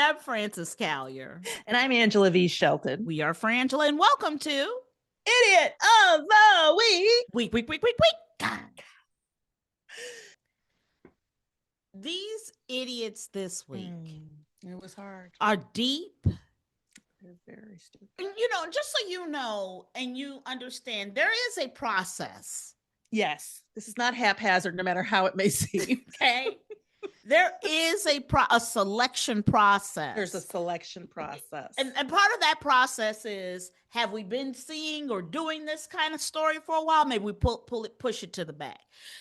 I'm Frances Callier. And I'm Angela V. Shelton. We are Frangela, and welcome to Idiot of the Week. Week. These idiots this week It was hard. are deep. They're very stupid. You know, just so you know and you understand, there is a process. Yes, this is not haphazard, no matter how it may seem. Okay. There is a selection process. There's a selection process. And part of that process is, have we been seeing or doing this kind of story for a while? Maybe we push it to the back.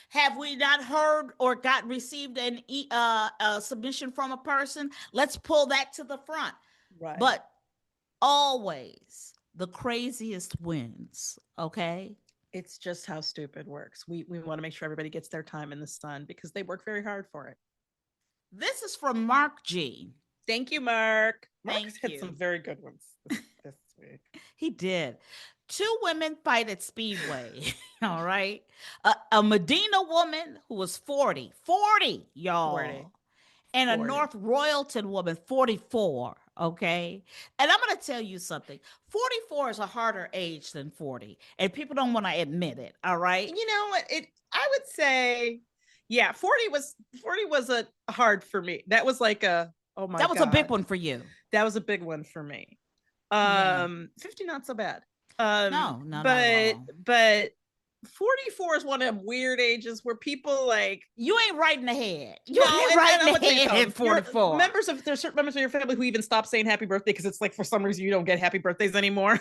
Have we not heard or received a submission from a person? Let's pull that to the front. Right. But always the craziest wins, okay? It's just how stupid works. We want to make sure everybody gets their time in the sun because they work very hard for it. This is from Mark G. Thank you, Mark. Mark's had some very good ones this week. He did. 2 women fight at Speedway. All right. A Medina woman who was 40, y'all. 40. And 40. A North Royalton woman, 44. Okay. And I'm going to tell you something. 44 is a harder age than 40. And people don't want to admit it. All right. You know what? I would say, yeah, 40 was a hard for me. That was like that was a big one for you. That was a big one for me. 50, not so bad. No, but 44 is one of them weird ages where people like, you ain't right in the head. You ain't right in the head at 44. There's certain members of your family who even stop saying happy birthday because it's like for some reason you don't get happy birthdays anymore. I'm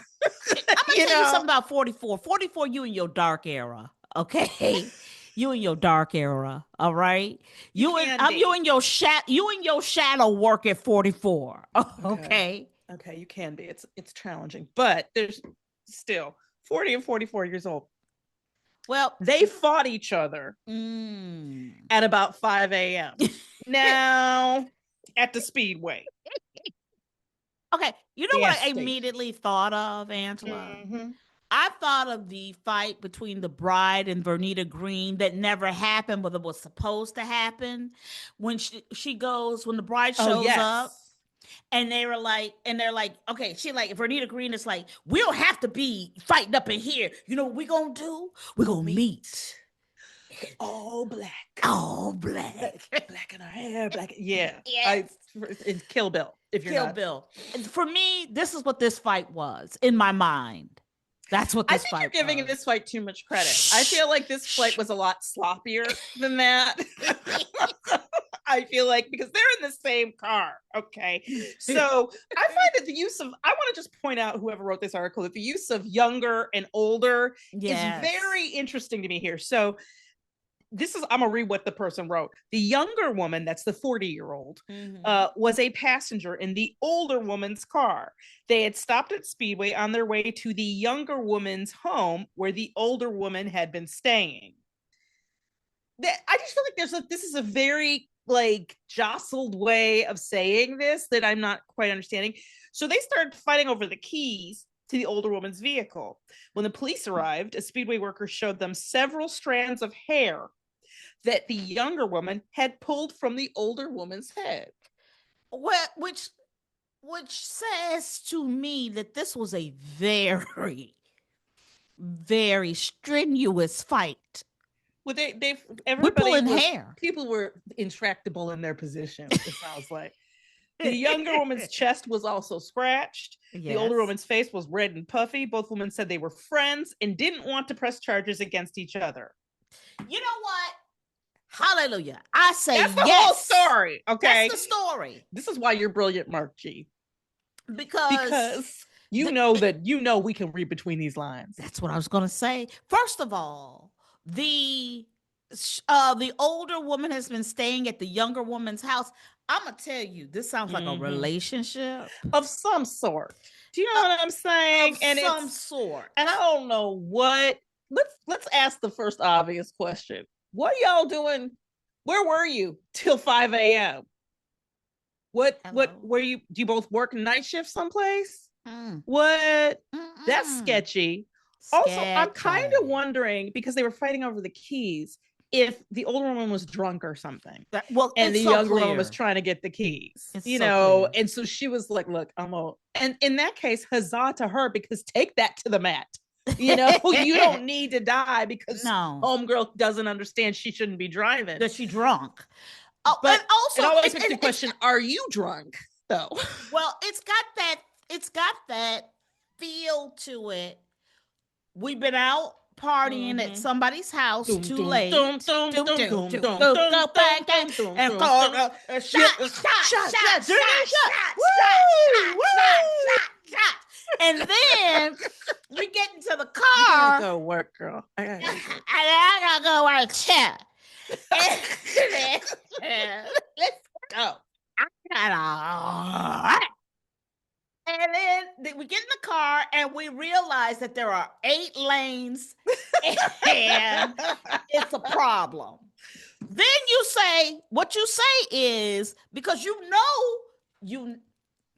gonna tell you something about 44. 44, you in your dark era, okay? You in your dark era, all right? You in your shadow work at 44. Okay. Okay, you can be. It's challenging, but there's still 40 and 44 years old. Well, they fought each other at about 5 a.m. Now at the Speedway. Okay, you know what I immediately thought of, Angela? Mm-hmm. I thought of the fight between the bride and Vernita Green that never happened, but it was supposed to happen. When when the bride shows up, and they're like, okay, Vernita Green is like, we don't have to be fighting up in here. You know what we're gonna do? We're gonna meet. All black. Black in our hair, black. Yeah. Yes. It's Kill Bill. Bill. For me, this is what this fight was in my mind. That's what this fight was. I think you're giving this fight too much credit. I feel like this fight was a lot sloppier than that. I feel like because they're in the same car. Okay. So I find that I want to just point out whoever wrote this article that the use of younger and older is very interesting to me here. So I'm gonna read what the person wrote. The younger woman, that's the 40-year-old, was a passenger in the older woman's car. They had stopped at Speedway on their way to the younger woman's home where the older woman had been staying. I just feel like this is a very like jostled way of saying this that I'm not quite understanding. So they started fighting over the keys to the older woman's vehicle. When the police arrived, a Speedway worker showed them several strands of hair that the younger woman had pulled from the older woman's head. Well, which says to me that this was a very, very strenuous fight. Well, we're pulling hair. People were intractable in their position, it sounds like. The younger woman's chest was also scratched. Yes. The older woman's face was red and puffy. Both women said they were friends and didn't want to press charges against each other. You know what? Hallelujah. I say that's the whole story. Okay. That's the story. This is why you're brilliant, Mark G. Because you know we can read between these lines. That's what I was gonna say. First of all, the older woman has been staying at the younger woman's house. I'm gonna tell you, this sounds like a relationship of some sort. Do you know what I'm saying? And some sort. And I don't know what. Let's ask the first obvious question. What are y'all doing? Where were you till 5 a.m.? What were you? Do you both work night shift someplace? What? That's sketchy. Also, I'm kind of wondering because they were fighting over the keys. if the older woman was drunk or something. And the younger woman was trying to get the keys, clear. And so she was like, look, and in that case, huzzah to her, because take that to the mat. You don't need to die because homegirl doesn't understand she shouldn't be driving. That she drunk. But also, it always makes the question, are you drunk though? Well, it's got that feel to it. We've been out partying at somebody's house too late. Go back and shot. And then we get into the car. I gotta go work, girl. I gotta go work. Let's go. And then we get in the car and we realize that there are 8 lanes and it's a problem. Then what you say is, because you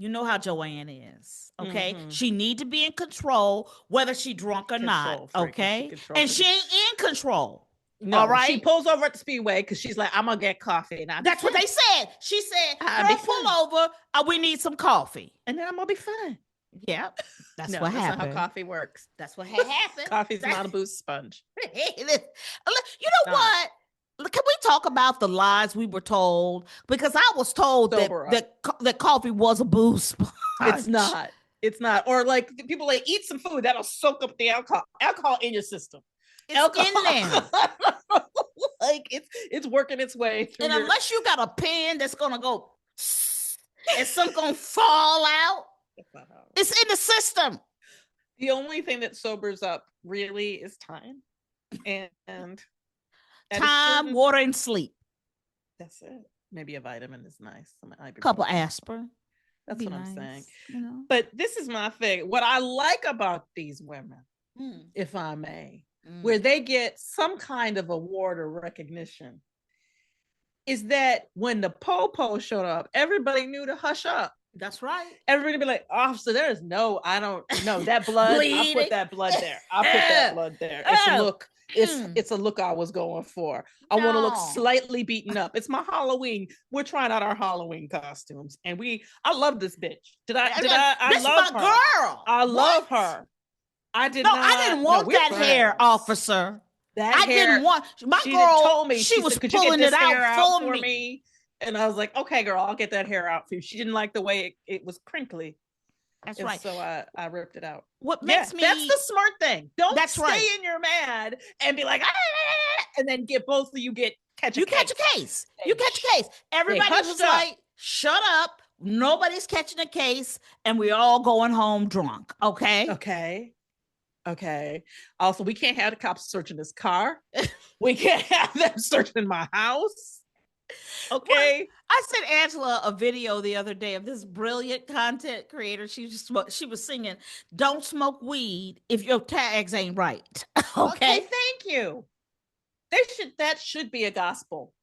know how Joanne is, okay? She need to be in control, whether she drunk or not, okay? And she ain't in control. No, all right. She pulls over at the Speedway because she's like, I'm gonna get coffee. And that's what they said. She said, girl, pull over. We need some coffee. And then I'm gonna be fine. Yeah. That's what happened. Not how coffee works. That's what happened. Coffee's not a boost sponge. You know what? Can we talk about the lies we were told? Because I was told that coffee was a boost sponge. It's not. Or like people like, eat some food that'll soak up the alcohol in your system. It's in there. Like it's working its way through. And unless you got a pen that's gonna go and some gonna fall out, it's in the system. The only thing that sobers up really is time. And time, water, and sleep. That's it. Maybe a vitamin is nice. A couple aspirin. That's what I'm saying. But this is my thing. What I like about these women, if I may, where they get some kind of award or recognition, is that when the po-po showed up, everybody knew to hush up. That's right. Everybody be like, officer, there's I don't know that blood. I'll put that blood there. I'll put that blood there. It's a look. It's a look I was going for. I want to look slightly beaten up. It's my Halloween. We're trying out our Halloween costumes, and I love this bitch. I love her. Girl. I love her. I didn't want that hair, officer. I didn't want my she girl. Told me she was pulling it out for me, and I was like, "Okay, girl, I'll get that hair out for you." She didn't like the way it was crinkly. That's right. So I ripped it out. What makes me? That's the smart thing. Don't stay in your mad and be like, and then both of you catch a case. You catch a case. Everybody was like, "Shut up! Nobody's catching a case, and we're all going home drunk." Okay. Also, we can't have the cops searching this car. We can't have them searching my house. Okay. Well, I sent Angela a video the other day of this brilliant content creator. She was singing, "Don't smoke weed if your tags ain't right." Okay, thank you. That should be a gospel.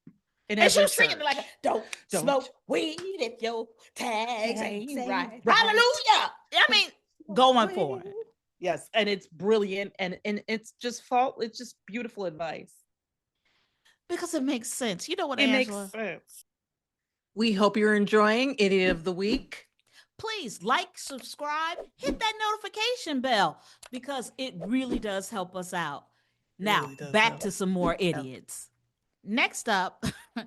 And she was singing like, don't smoke weed if your tags ain't right. Hallelujah. I mean, going for it. Yes, and it's brilliant, and it's just beautiful advice. Because it makes sense. You know what, Angela? It makes sense. We hope you're enjoying Idiot of the Week. Please like, subscribe, hit that notification bell, because it really does help us out. Now, back to some more idiots. Next up.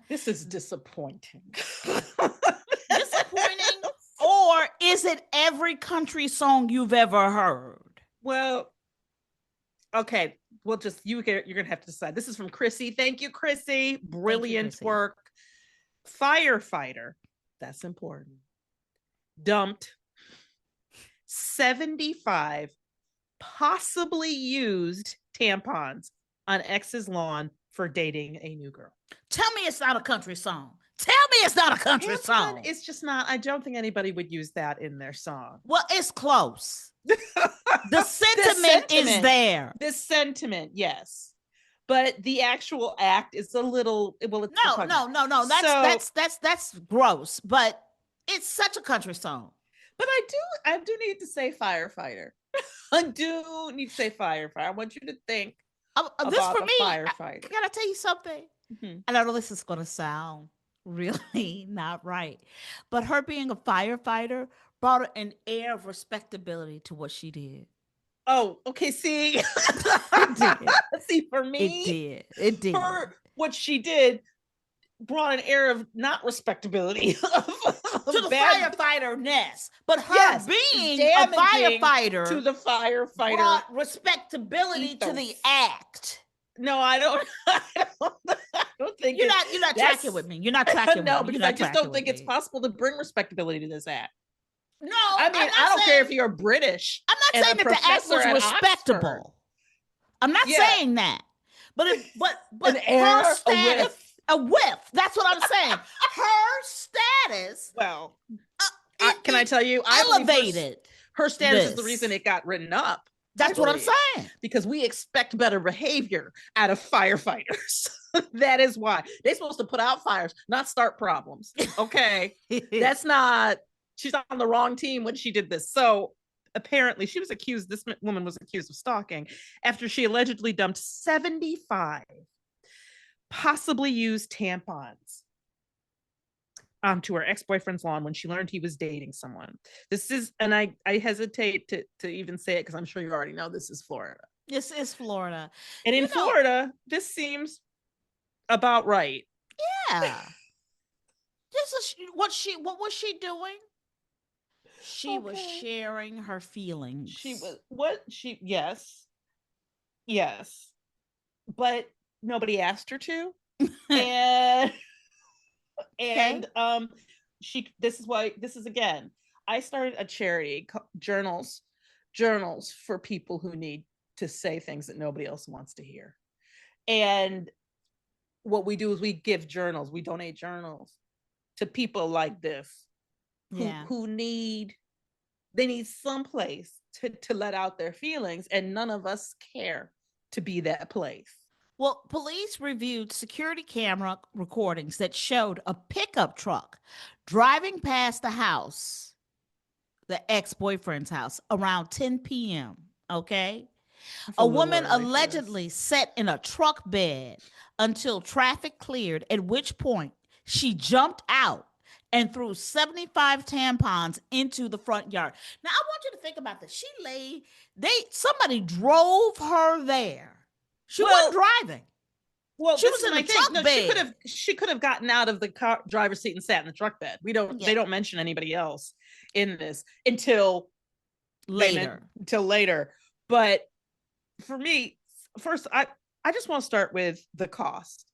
This is disappointing. Disappointing? Or is it every country song you've ever heard? Well, okay. Well, you're gonna have to decide. This is from Chrissy. Thank you, Chrissy. Brilliant work. Firefighter. That's important. Dumped 75 possibly used tampons on ex's lawn for dating a new girl. Tell me it's not a country song. Tell me it's not a country song. It's just not. I don't think anybody would use that in their song. Well, it's close. The sentiment is there. The sentiment, yes. But the actual act is a little. Well, it's no. That's gross. But it's such a country song. But I do need to say firefighter. I do need to say firefighter. I want you to think This for me, firefighter. Can I tell you something? Mm-hmm. I know this is going to sound really not right, but her being a firefighter brought an air of respectability to what she did. Oh, okay. See, see, for me, it did. What she did brought an air of not respectability to the firefighter-ness, but her being a firefighter to the firefighter brought respectability to the act. No, I don't. I don't think you're not tracking with me. You're not tracking. No, with me. because I just don't think it's possible to bring respectability to this act. No, I mean, I don't care if you're British. I'm not saying that the act was respectable. I'm not saying that, but an air, her status, a whiff. That's what I'm saying. Her status. Well, can I tell you? Elevated. Her status is the reason it got written up. That's what I'm saying. Because we expect better behavior out of firefighters. That is why they're supposed to put out fires, not start problems. Okay, that's not. She's on the wrong team when she did this. So apparently she was accused, this woman was accused of stalking after she allegedly dumped 75 possibly used tampons onto her ex-boyfriend's lawn when she learned he was dating someone. This is, and I hesitate to even say it because I'm sure you already know this is Florida. This is Florida. And in Florida, this seems about right. Yeah. This is what was she doing? She was sharing her feelings. Yes, but nobody asked her to. and this is again, I started a charity, journals for people who need to say things that nobody else wants to hear. And what we do is we give journals, we donate journals to people like this. Who need some place to let out their feelings, and none of us care to be that place. Well, police reviewed security camera recordings that showed a pickup truck driving past the house, the ex-boyfriend's house, around 10 p.m. Okay, a woman allegedly sat in a truck bed until traffic cleared, at which point she jumped out and threw 75 tampons into the front yard. Now, I want you to think about this. Somebody drove her there. She wasn't driving. Well, she was in the truck bed. She could have gotten out of the car driver's seat and sat in the truck bed. They don't mention anybody else in this until later. But for me, first, I just want to start with the cost.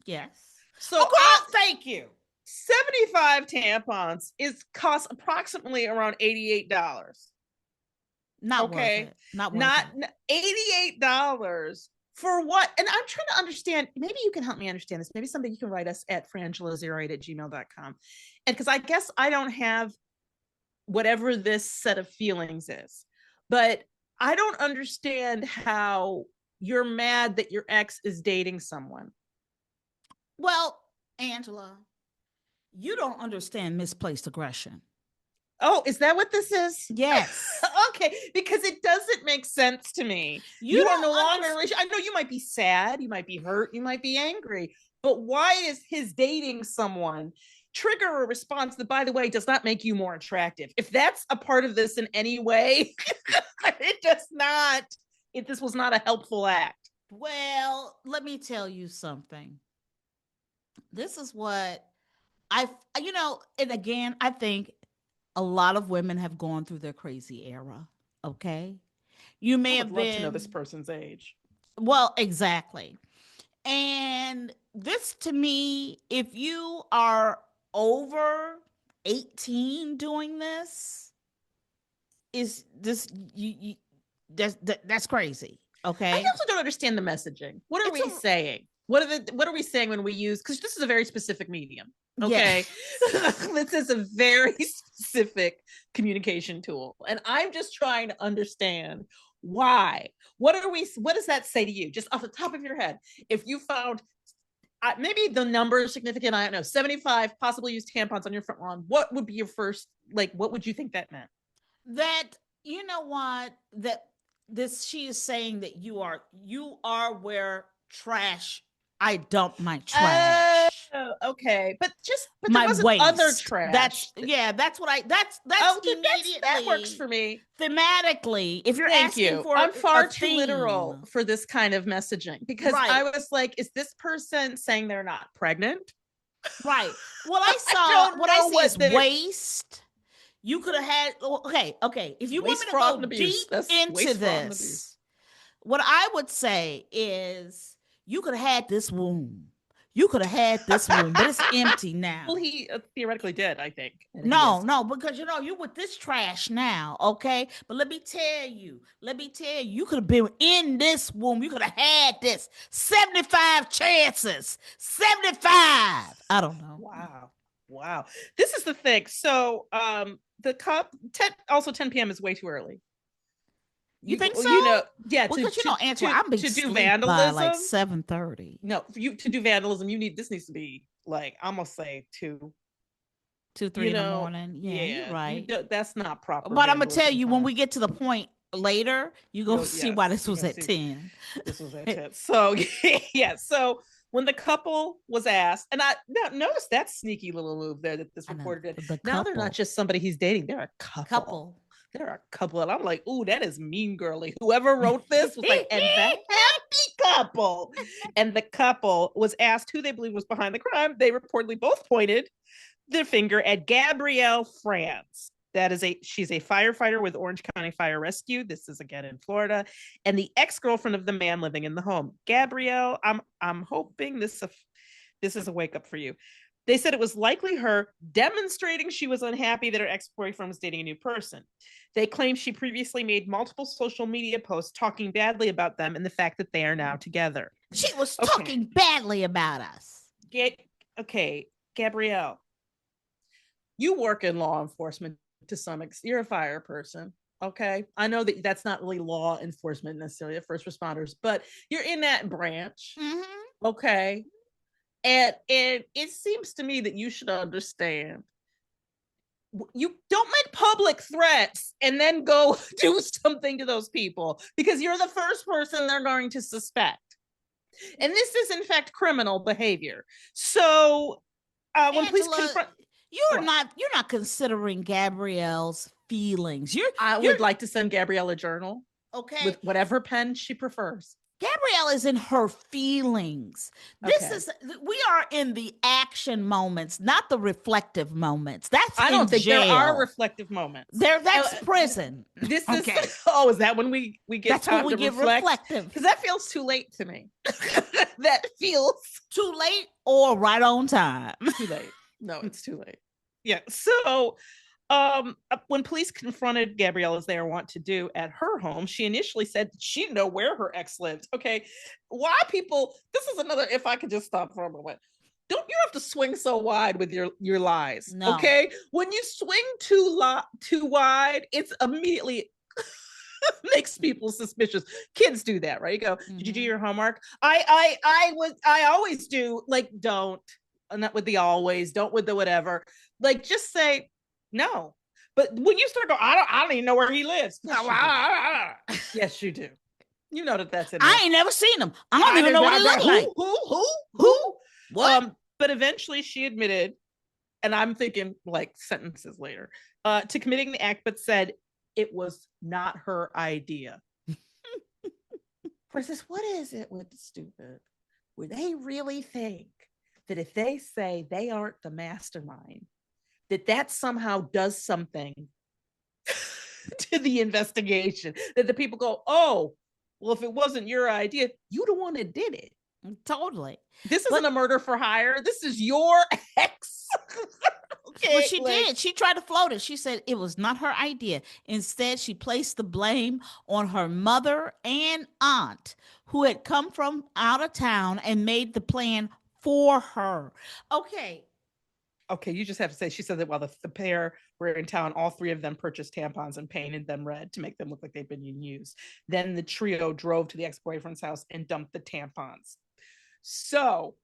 Yes. So thank you. 75 tampons costs approximately around $88. Not worth it. $88 for what? And I'm trying to understand, maybe you can help me understand this. Maybe somebody you can write us at frangela08@gmail.com. And because I guess I don't have whatever this set of feelings is, but I don't understand how you're mad that your ex is dating someone. Well, Angela, you don't understand misplaced aggression. Oh, is that what this is? Yes. Okay, because it doesn't make sense to me. You are no longer in a relationship. I know you might be sad, you might be hurt, you might be angry, but why is his dating someone trigger a response that, by the way, does not make you more attractive? If that's a part of this in any way, it does not. This was not a helpful act. Well, let me tell you something. This is what and again, I think a lot of women have gone through their crazy era. Okay. You may have been. Love to know this person's age. Well, exactly. And this, to me, if you are over 18 doing this, that's crazy. Okay. I also don't understand the messaging. What are we saying? What are we saying when we use, because this is a very specific medium. Okay. Yes. This is a very specific communication tool. And I'm just trying to understand why. What does that say to you? Just off the top of your head. If you found maybe the number is significant, I don't know, 75 possibly used tampons on your front lawn, what would be your first, what would you think that meant? That, you know what, that she is saying that you are where trash. I dump my trash. Okay, but my there wasn't waste. Other trash. That's what I. That's immediately. That works for me thematically. If you're Thank asking you. for, I'm far too theme. literal for this kind of messaging because I was like, is this person saying they're not pregnant? Right. What I saw, what I see is waste. You could have had. Okay. If you want me to go deep into this, what I would say is you could have had this womb. You could have had this womb, but it's empty now. Well, he theoretically did, I think. No, because you with this trash now, okay? But let me tell you, you could have been in this womb. You could have had this 75 chances, 75. I don't know. Wow. This is the thing. So, the 10 p.m. is way too early. You think so? Yeah. Well, Angela, I'm to do vandalism by like 7:30. No, to do vandalism, this needs to be like I'm gonna say 2-3 in the morning. Yeah, you're right. That's not proper. But I'm gonna tell you when we get to the point later, you go see why this was at 10. This was at 10. So yeah. So when the couple was asked, and I noticed that sneaky little move there that this reporter did. Now they're not just somebody he's dating; they're a couple. They're a couple, and I'm like, ooh, that is mean girly. Whoever wrote this was like, and that happy couple. And the couple was asked who they believe was behind the crime. They reportedly both pointed their finger at Gabrielle Franz. She's a firefighter with Orange County Fire Rescue. This is again in Florida, and the ex-girlfriend of the man living in the home. Gabrielle, I'm hoping this is a wake up for you. They said it was likely her demonstrating she was unhappy that her ex-boyfriend was dating a new person. They claim she previously made multiple social media posts talking badly about them and the fact that they are now together. She was talking badly about us. Gabrielle, you work in law enforcement to some extent. You're a fire person. Okay. I know that that's not really law enforcement necessarily, first responders, but you're in that branch. Mm-hmm. Okay. And it seems to me that you should understand. You don't make public threats and then go do something to those people because you're the first person they're going to suspect. And this is, in fact, criminal behavior. So when police confront... You're not considering Gabrielle's feelings. I would like to send Gabrielle a journal. Okay. With whatever pen she prefers. Gabrielle is in her feelings. We are in the action moments, not the reflective moments. I don't think jail. There are reflective moments. That's prison. This is is that when we get that's time when we to get reflective? Because that feels too late to me. That feels too late or right on time. Too late. No, it's too late. Yeah. So when police confronted Gabrielle, as they are wont to do, at her home, she initially said she didn't know where her ex lived. Okay. Why people, this is another, if I could just stop for a moment. You have to swing so wide with your lies. No. Okay. When you swing too wide, it's immediately makes people suspicious. Kids do that, right? You go, did you do your homework? I always do. Like, don't, not with the always, don't with the whatever. Like, just say no. But when you start going, I don't even know where he lives. Yes, you do. You know that's in there. I ain't never seen him. I don't even know what he looks like. Who? What? But eventually she admitted, and I'm thinking like sentences later, to committing the act, but said it was not her idea. Versus, what is it with the stupid? Where they really think that if they say they aren't the mastermind, that somehow does something to the investigation, that the people go, oh, well, if it wasn't your idea, you the one that did it. Totally. This isn't a murder for hire. This is your ex. Okay, well, she did. She tried to float it. She said it was not her idea. Instead, she placed the blame on her mother and aunt, who had come from out of town and made the plan for her. Okay, you just have to say, she said that while the pair were in town, all three of them purchased tampons and painted them red to make them look like they've been used. Then the trio drove to the ex-boyfriend's house and dumped the tampons. So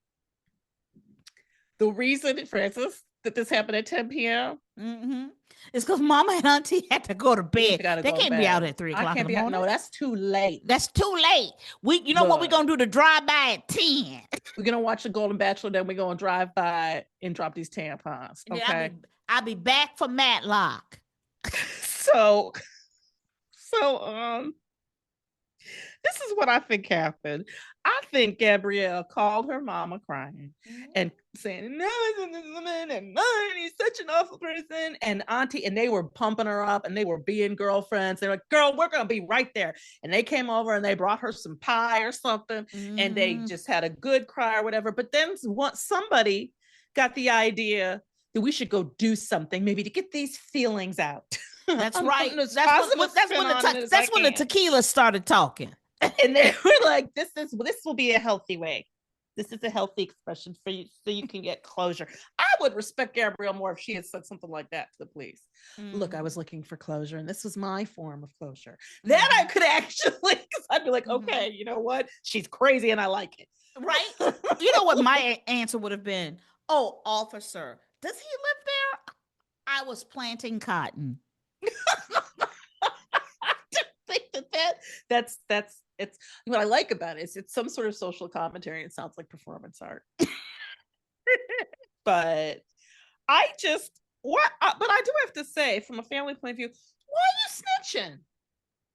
the reason, Francis, that this happened at 10 p.m.? Mm-hmm. It's because Mama and Auntie had to go to bed. They can't be out at 3 o'clock in the morning. No, that's too late. That's too late. You know what we're going to do to drive by at 10? We're going to watch The Golden Bachelor, then we're going to drive by and drop these tampons. Okay. I'll be back for Matlock. So, this is what I think happened. I think Gabrielle called her mama crying and saying, no, and he's such an awful person. And Auntie, and they were pumping her up and they were being girlfriends. They're like, girl, we're going to be right there. And they came over and they brought her some pie or something. And they just had a good cry or whatever. But then somebody got the idea that we should go do something, maybe to get these feelings out. That's right. That's when the tequila started talking. And they were like, this will be a healthy way. This is a healthy expression for you, so you can get closure. I would respect Gabrielle more if she had said something like that to the police. Look, I was looking for closure, and this was my form of closure. That I could actually, because I'd be like, okay, you know what? She's crazy, and I like it. Right? You know what my answer would have been? Oh, officer, does he live there? I was planting cotton. It's what I like about it is it's some sort of social commentary. It sounds like performance art. But I do have to say, from a family point of view, why are you snitching?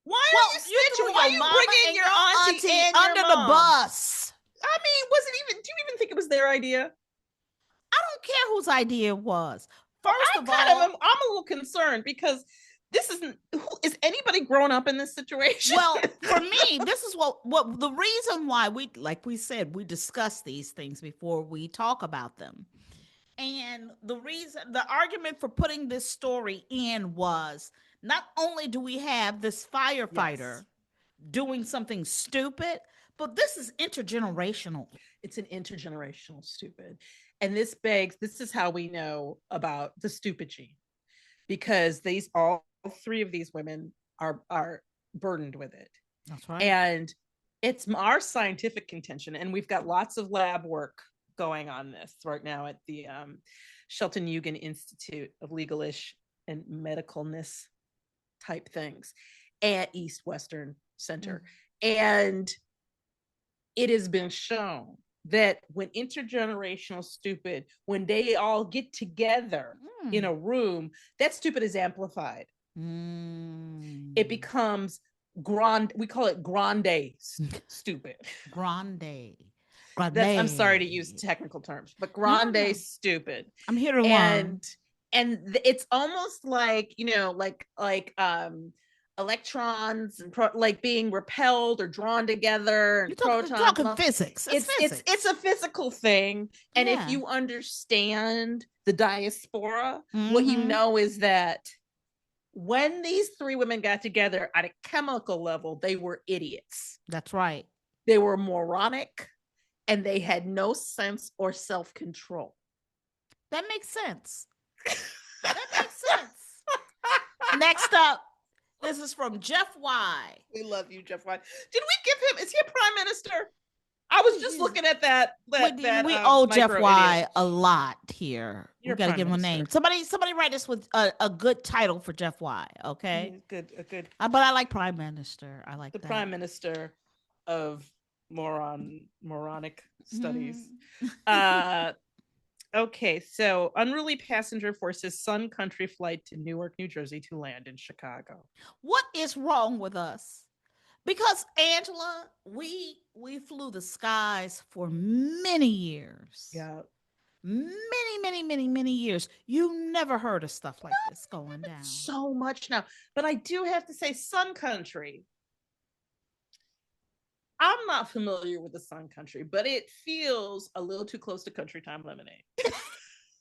Why are you bringing your auntie and under your the bus? I mean, do you even think it was their idea? I don't care whose idea it was. I'm a little concerned because is anybody grown up in this situation? Well, for me, this is what the reason why we said, we discuss these things before we talk about them. And the argument for putting this story in was, not only do we have this firefighter doing something stupid, but this is intergenerational. It's an intergenerational stupid. And this is how we know about the stupid gene, because all three of these women are burdened with it. That's right. And it's our scientific contention, and we've got lots of lab work going on this right now at the Shelton Eugen Institute of Legalish and Medicalness type things at East Western Center. And it has been shown that when intergenerational stupid, when they all get together in a room, that stupid is amplified. It becomes we call it grande stupid. Grande. I'm sorry to use technical terms, but grande stupid. I'm here to learn. And it's almost like, electrons and like being repelled or drawn together, and protons. You're talking physics. It's a physical thing. And if you understand the diaspora, what you know is that when these three women got together at a chemical level, they were idiots. That's right. They were moronic, and they had no sense or self-control. That makes sense. Next up, this is from Jeff Y. We love you, Jeff Y. Did we give him? Is he a prime minister? I was just looking at that. We owe Jeff Y a lot here. We got to give him a name. Somebody write us with a good title for Jeff Y. Okay, good. But I like prime minister. I like the prime minister of moronic studies. Okay, so Unruly passenger forces Sun Country flight to Newark, New Jersey to land in Chicago. What is wrong with us? Because, Angela, we flew the skies for many years. Yeah. Many years. You never heard of stuff like this going down. So much now. But I do have to say, Sun Country, I'm not familiar with the Sun Country, but it feels a little too close to Country Time Lemonade.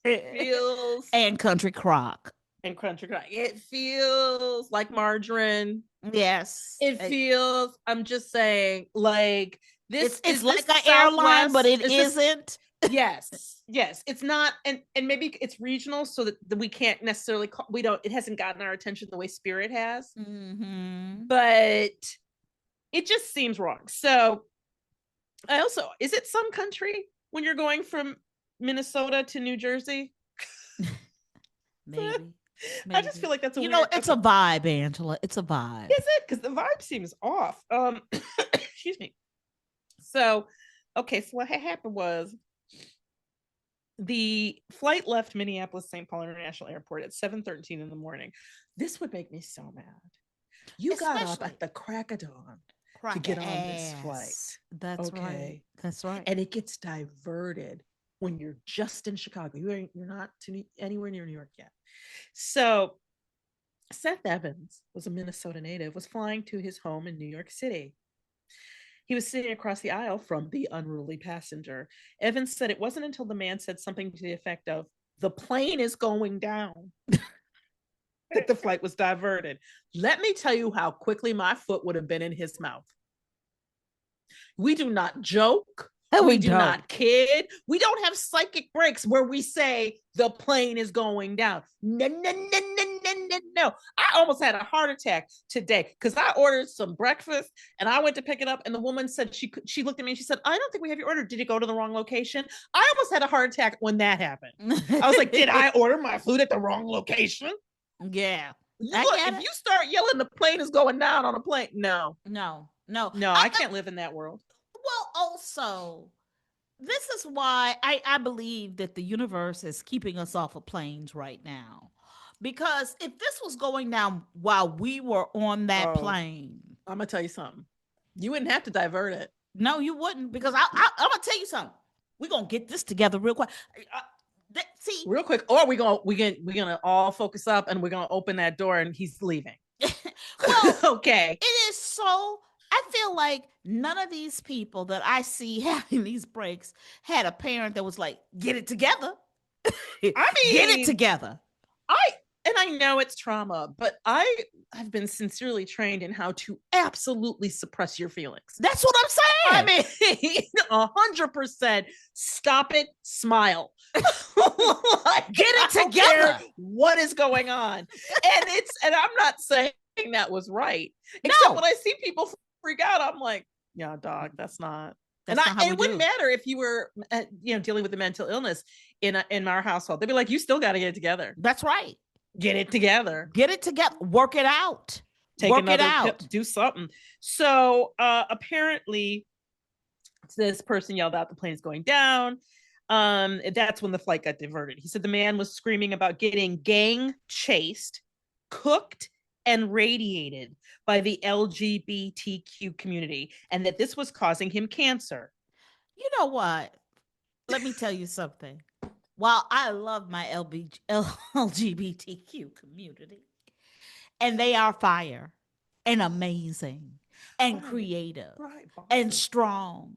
It feels... And Country Crock. It feels like margarine. Yes. It feels, I'm just saying, like this. It's like an airline, but it isn't. Yes. It's not, and maybe it's regional, so that we can't necessarily it hasn't gotten our attention the way Spirit has. But it just seems wrong. So is it Sun Country when you're going from Minnesota to New Jersey? Maybe. I just feel like that's it's a vibe, Angela. It's a vibe. Is it? Because the vibe seems off. Excuse me. So, okay, so what had happened was the flight left Minneapolis St. Paul International Airport at 7:13 in the morning. This would make me so mad. You got up at the crack of dawn to get on this flight. That's right. That's right. And it gets diverted when you're just in Chicago. You're not anywhere near New York yet. So Seth Evans was a Minnesota native, was flying to his home in New York City. He was sitting across the aisle from the unruly passenger. Evans said it wasn't until the man said something to the effect of, "The plane is going down," that the flight was diverted. Let me tell you how quickly my foot would have been in his mouth. We do not joke. We do not kid. We don't have psychic breaks where we say the plane is going down. No, no, no, no, no, no, no. I almost had a heart attack today because I ordered some breakfast and I went to pick it up and the woman said she looked at me and she said, "I don't think we have your order. Did it go to the wrong location?" I almost had a heart attack when that happened. I was like, did I order my food at the wrong location? Yeah. Look, if you start yelling the plane is going down on a plane, no, I can't live in that world. Well, also, this is why I believe that the universe is keeping us off of planes right now. Because if this was going down while we were on that plane, I'm going to tell you something. You wouldn't have to divert it. No, you wouldn't. Because I'm going to tell you something. We're going to get this together real quick. See, real quick, or we're gonna all focus up and we're gonna open that door and he's leaving. Well, okay. It is so. I feel like none of these people that I see having these breaks had a parent that was like, "Get it together." I mean, get it together. I know it's trauma, but I have been sincerely trained in how to absolutely suppress your feelings. That's what I'm saying. I mean, 100% stop it, smile. Get it together. What is going on? And I'm not saying that was right. Except when I see people freak out, I'm like, yeah, dog, that's not. And it wouldn't matter if you were, dealing with a mental illness in our household. They'd be like, you still got to get it together. That's right. Get it together. Get it together. Work it out. Work it out. Do something. So apparently, this person yelled out, "The plane is going down." That's when the flight got diverted. He said the man was screaming about getting gang chased, cooked, and radiated by the LGBTQ community, and that this was causing him cancer. You know what? Let me tell you something. While I love my LGBTQ community, and they are fire and amazing and creative and strong,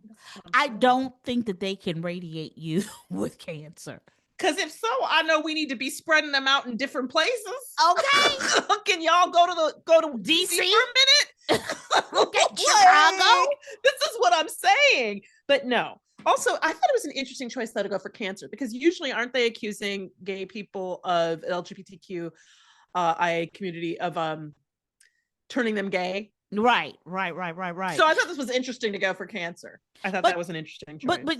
I don't think that they can radiate you with cancer. Because if so, I know we need to be spreading them out in different places. Okay. Can y'all go to DC for a minute? Okay, Chicago. This is what I'm saying. But no. Also, I thought it was an interesting choice though to go for cancer, because usually aren't they accusing gay people of LGBTQ IA community of turning them gay? Right. So I thought this was interesting to go for cancer. I thought that was an interesting choice. But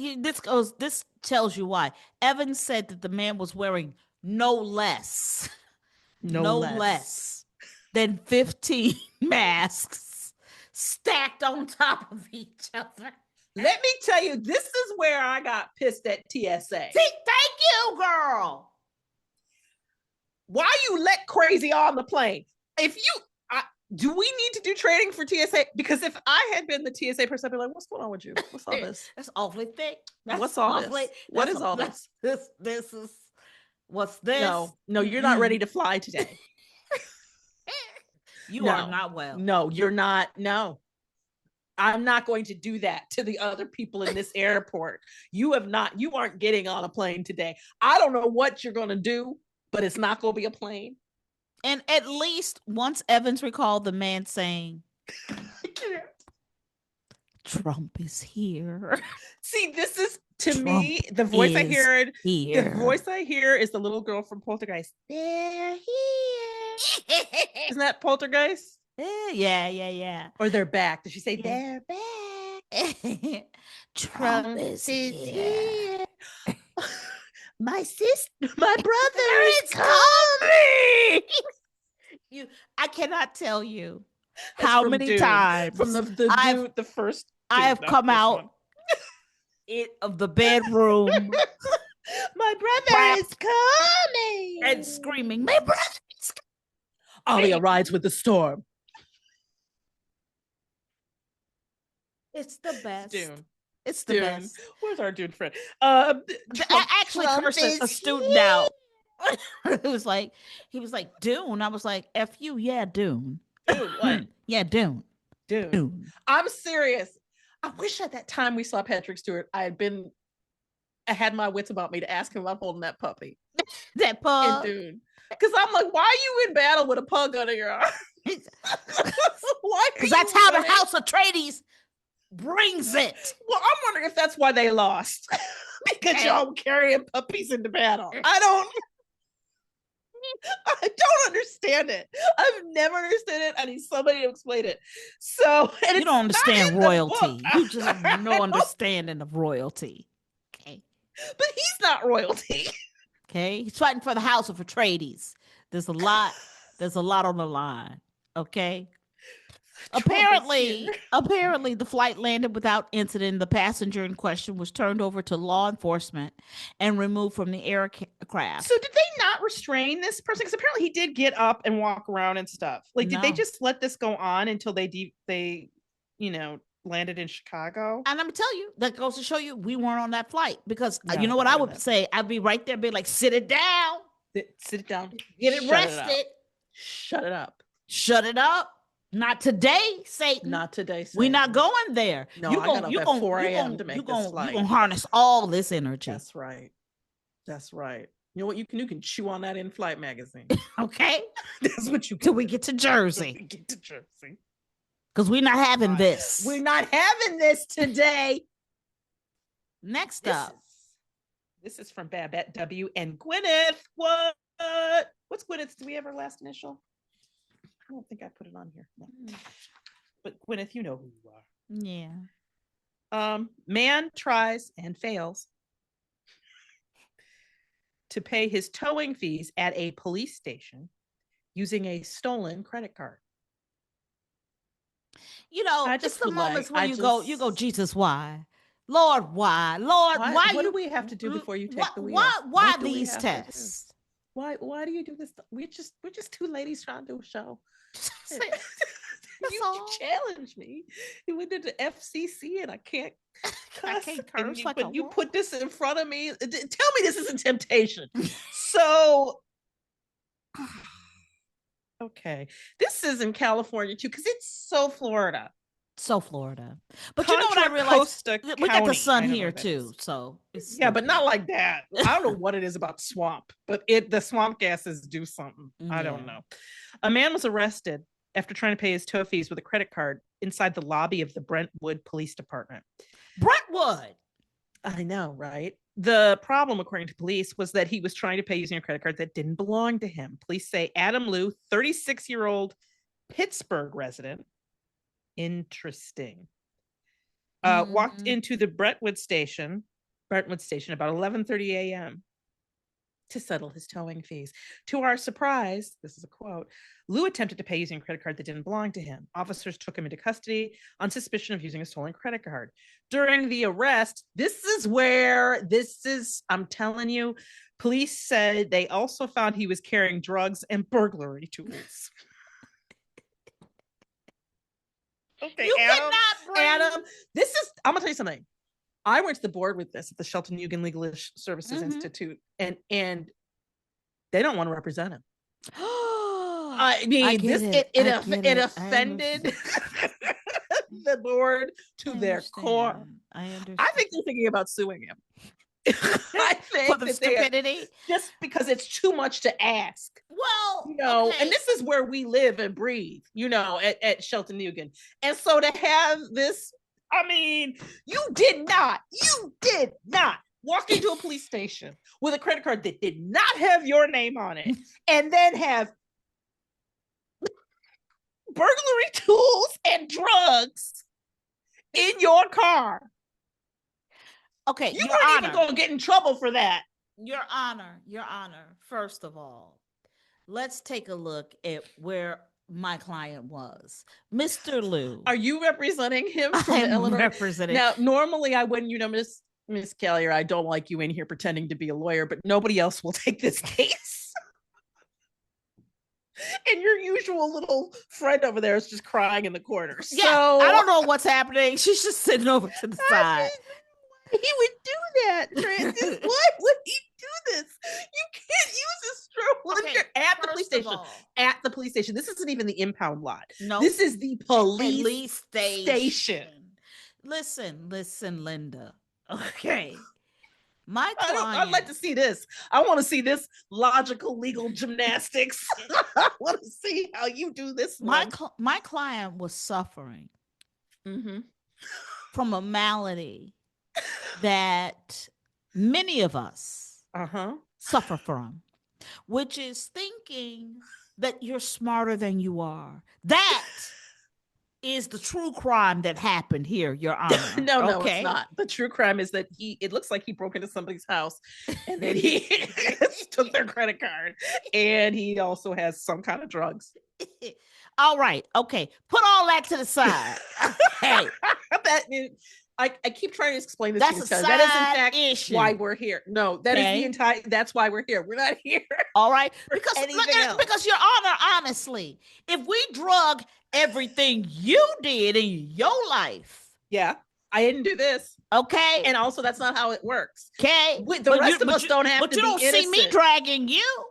this tells you why. Evans said that the man was wearing no less than 15 masks stacked on top of each other. Let me tell you, this is where I got pissed at TSA. See, thank you, girl. Why you let crazy on the plane? Do we need to do training for TSA? Because if I had been the TSA person, I'd be like, "What's going on with you? What's all this? That's awfully thick. What's all this? What is all this? This is what's this? No, you're not ready to fly today. You are not well. No, you're not. No, I'm not going to do that to the other people in this airport. You aren't getting on a plane today. I don't know what you're going to do, but it's not going to be a plane." And at least once Evans recalled the man saying, "I can't. Trump is here." See, this is me, the voice I hear. The voice I hear is the little girl from Poltergeist. They're here. Isn't that Poltergeist? Yeah. Or they're back. Did she say they're back? Trump is here. my brother is coming. I cannot tell you how many times from the first I have come out of the bedroom. My brother is coming and screaming, my brother is coming. Alia rides with the storm. It's the best. Dune. It's the best. Where's our Dune friend? I actually cursed a student out. He was like, Dune. I was like, F you, yeah, Dune. Dune, what? Yeah, Dune. I'm serious. I wish at that time we saw Patrick Stewart, I had my wits about me to ask him about holding that puppy. That pug. Dune. Because I'm like, why are you in battle with a pug under your arm? Why? Because that's how the House Atreides brings it. Well, I'm wondering if that's why they lost. Because y'all carrying puppies into battle. I don't understand it. I've never understood it. I need somebody to explain it. So you don't understand royalty. You just have no understanding of royalty. Okay. But he's not royalty. Okay. He's fighting for the House of Atreides. There's a lot on the line. Okay. Apparently, the flight landed without incident. The passenger in question was turned over to law enforcement and removed from the aircraft. So did they not restrain this person? Because apparently he did get up and walk around and stuff. Like, did they just let this go on until they landed in Chicago? And I'm gonna tell you, that goes to show you we weren't on that flight, because you know what I would say? I'd be right there, be like, sit it down. Sit it down. Get it rested. Shut it up. Shut it up. Not today, Satan. Not today, Satan. We're not going there. No, I got up at 4 a.m. to make this flight. You're going to harness all this energy. That's right. You know what? You can chew on that in-flight magazine. Okay? That's what you can. Till we get to Jersey. Because we're not having this. We're not having this today. Next up. This is from Babette W. and Gwyneth. What's Gwyneth's? Do we have her last initial? I don't think I put it on here. No. But Gwyneth, you know who you are. Yeah. Man tries and fails to pay his towing fees at a police station using a stolen credit card. You know, just the moments when you go, Jesus, why? Lord, why? Lord, why? What do we have to do before you take the wheel? Why these tests? Why do you do this? We're just two ladies trying to do a show. You challenge me. You went to the FCC and I can't curse. But you put this in front of me. Tell me this isn't temptation. So, okay, this is in California too, because it's so Florida. But you know what I realized? We got the sun here too, so but not like that. I don't know what it is about swamp, but the swamp gases do something. I don't know. A man was arrested after trying to pay his tow fees with a credit card inside the lobby of the Brentwood Police Department. Brentwood! I know, right? The problem, according to police, was that he was trying to pay using a credit card that didn't belong to him. Police say Adam Liu, 36-year-old Pittsburgh resident, interesting, walked into the Brentwood station about 11:30 a.m. to settle his towing fees. To our surprise, this is a quote, Liu attempted to pay using a credit card that didn't belong to him. Officers took him into custody on suspicion of using a stolen credit card. During the arrest, I'm telling you, police said they also found he was carrying drugs and burglary tools. Okay, Adam, I'm gonna tell you something. I went to the board with this at the Shelton Hugan Legal Services Institute, and they don't want to represent him. I mean, it offended the board to their core. I understand. I think they're thinking about suing him. I think for the stupidity, just because it's too much to ask. Well, and this is where we live and breathe, at Shelton Hugan. And so to have this, I mean, you did not walk into a police station with a credit card that did not have your name on it, and then have burglary tools and drugs in your car. Okay, you weren't even going to get in trouble for that. Your Honor, first of all, let's take a look at where my client was. Mr. Lou. Are you representing him from I the am Illinois? representing. Now, normally I wouldn't, Miss Kelly, I don't like you in here pretending to be a lawyer, but nobody else will take this case. And your usual little friend over there is just crying in the corner. Yeah, so I don't know what's happening. She's just sitting over to the side. He would do that, Francis. Why would he do this? You can't use a stroke when you're at the police station. At the police station. This isn't even the impound lot. No, this is the police station. Listen, Linda. Okay. My client, I'd like to see this. I want to see this logical legal gymnastics. I want to see how you do this. My client was suffering from a malady that many of us suffer from, which is thinking that you're smarter than you are. That is the true crime that happened here, Your Honor. No, it's not. The true crime is that it looks like he broke into somebody's house and then he took their credit card, and he also has some kind of drugs. All right. Okay. Put all that to the side. Okay. I keep trying to explain this to you. That is in fact issue. Why we're here. No, that is that's why we're here. We're not here. All right. Because Your Honor, honestly, if we drug everything you did in your life. Yeah. I didn't do this. Okay. And also that's not how it works. Okay. The rest of us don't have to be innocent. But you don't see me dragging you.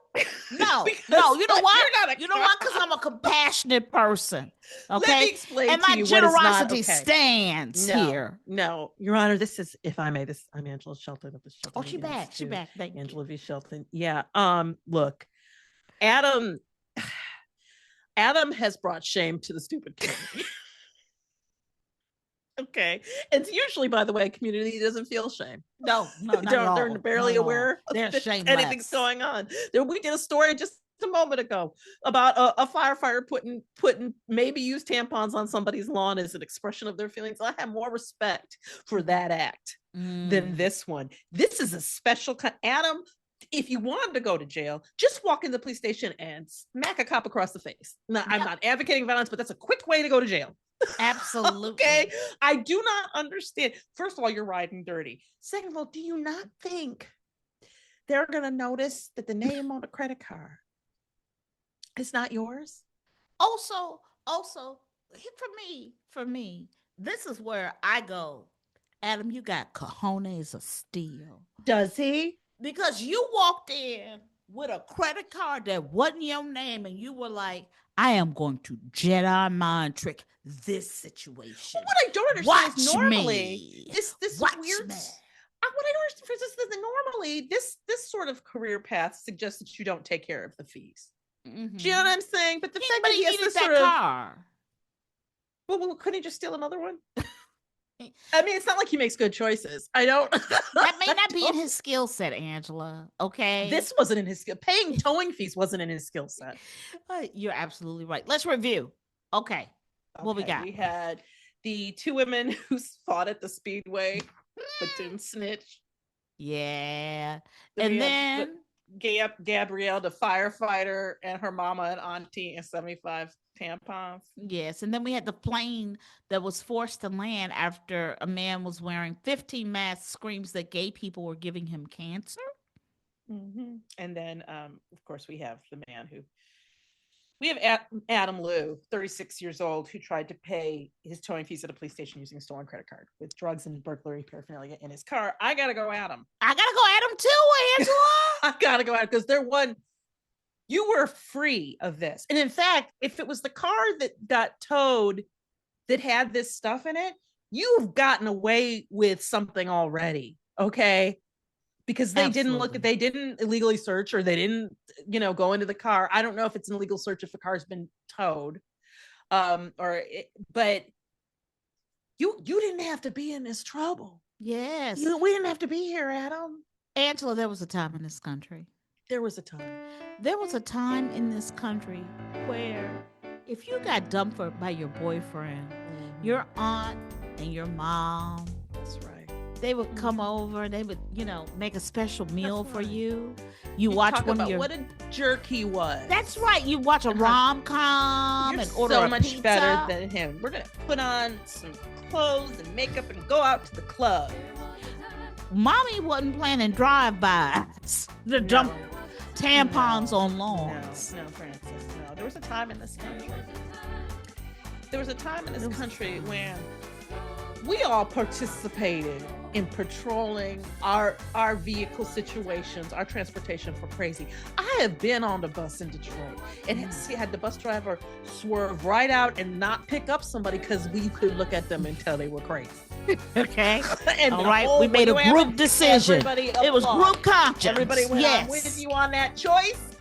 No. You know why? You know why? Because I'm a compassionate person. Okay. Let me explain and my generosity stands here. No, Your Honor, this is, if I may, I'm Angela Shelton of the Shelton. Oh, she back. Thank Angela V. Shelton. Yeah. Look, Adam has brought shame to the stupid community. Okay. It's usually, by the way, community doesn't feel shame. No, not at all. They're barely aware of anything's going on. We did a story just a moment ago about a firefighter putting maybe used tampons on somebody's lawn as an expression of their feelings. I have more respect for that act than this one. This is a special kind. Adam, if you wanted to go to jail, just walk in the police station and smack a cop across the face. Now, I'm not advocating violence, but that's a quick way to go to jail. Absolutely. Okay. I do not understand. First of all, you're riding dirty. Second of all, do you not think they're going to notice that the name on the credit card is not yours? Also, for me, this is where I go. Adam, you got cojones of steel. Does he? Because you walked in with a credit card that wasn't your name and you were like, I am going to Jedi mind trick this situation. Well, what I don't understand is normally this weird. What I don't understand is that normally this sort of career path suggests that you don't take care of the fees. Mm-hmm. Do you know what I'm saying? But the fact that he has this sort of car. Well, couldn't he just steal another one? I mean, it's not like he makes good choices. I don't. That may not be in his skill set, Angela. Okay. This wasn't in his skill. Paying towing fees wasn't in his skill set. You're absolutely right. Let's review. Okay. What we got? We had the two women who fought at the Speedway but didn't snitch. Yeah. And then Gabrielle, the firefighter, and her mama and auntie, and 75 tampons. Yes. And then we had the plane that was forced to land after a man was wearing 15 masks, screams that gay people were giving him cancer. Mm-hmm. And then, of course, we have Adam Lou, 36 years old, who tried to pay his towing fees at a police station using a stolen credit card with drugs and burglary paraphernalia in his car. I gotta go Adam. I gotta go Adam too, Angela. I gotta go Adam because you were free of this. And in fact, if it was the car that got towed that had this stuff in it, you've gotten away with something already. Okay. Because they didn't illegally search, or they didn't, go into the car. I don't know if it's an illegal search if the car's been towed, but you didn't have to be in this trouble. Yes, we didn't have to be here, Adam. Angela, there was a time in this country. There was a time in this country where if you got dumped by your boyfriend, your aunt and your mom, that's right, They would come over. They would, make a special meal for you. You watch watch one of your. What a jerk he was. That's right. You watch a rom-com and order so much pizza. better than him. We're gonna put on some clothes and makeup and go out to the club. Mommy wasn't planning drive-bys to dump tampons on lawns. No, Francis. No, there was a time in this country. When we all participated in patrolling our vehicle situations, our transportation for crazy. I have been on the bus in Detroit and had the bus driver swerve right out and not pick up somebody because we could look at them and tell they were crazy. Okay. And all right, we made a group decision. It was group conscience. Everybody went on with you on that choice.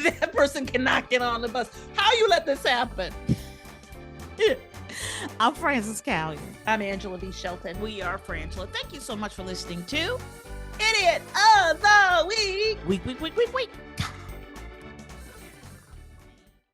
That person cannot get on the bus. How you let this happen? I'm Frances Callion. I'm Angela B. Shelton. We are Frangela. Thank you so much for listening to Idiot of the Week. Week.